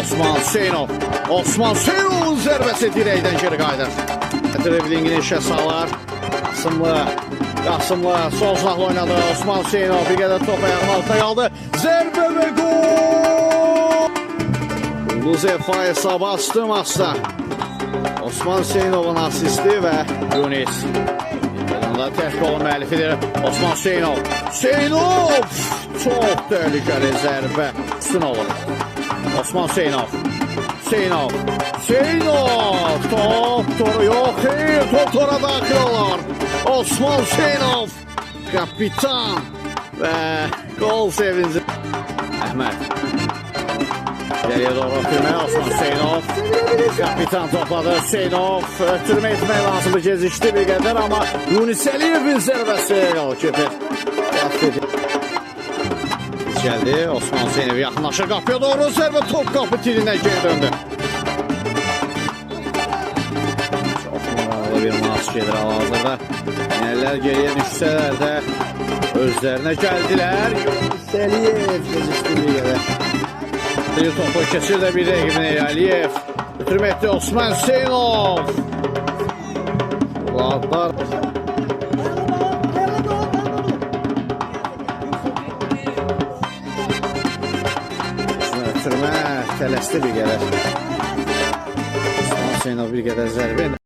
Osman Hüseynov. Osman Hüseynovun zərbəsi dirəkdən geri qayıdır. Driblingini işə salır. Qasımlı sol silahla oynadı. Osman Hüseynov bir qədər top ayağının altına qaldı. Zərbə və gol! Luzev Faysa bastı Masda. Osman Hüseynovun asisti və Yunis. Yanında təhk olun müəllifidir. Osman Hüseynov. Hüseynov! Çox təhlükəli zərbə. Üstün olur. Osman Hüseynov. Hüseynov. Top toru yok. Hayır, top tora daxil olur. Osman Hüseynov. Kapitan. Və gol sevinci. Əhməd. İleriye doğru ötürmeye Osman Hüseynov. Kapitan topladı. Hüseynov. Ötürme etmeye lazımdı. Gezişti bir qədər ama Yunis Əliyevin zərbəsi. Golkiper. Geldi. Osman Hüseynov yaxınlaşır qapıya doğru. Zərbə top qapı tilindən geri döndü. Bir maç gedir hal-hazırda. Nələr geriyə düşsələr də özlərinə gəldilər. Yunis Əliyev gezişdi bir yerə. Bir topu keçir də bir rəqibinə Əliyev. Götürmə etdi Osman Hüseynov. Uladlar. Götürmə tələsdi bir qədər. Osman Hüseynov bir qədər zərbə.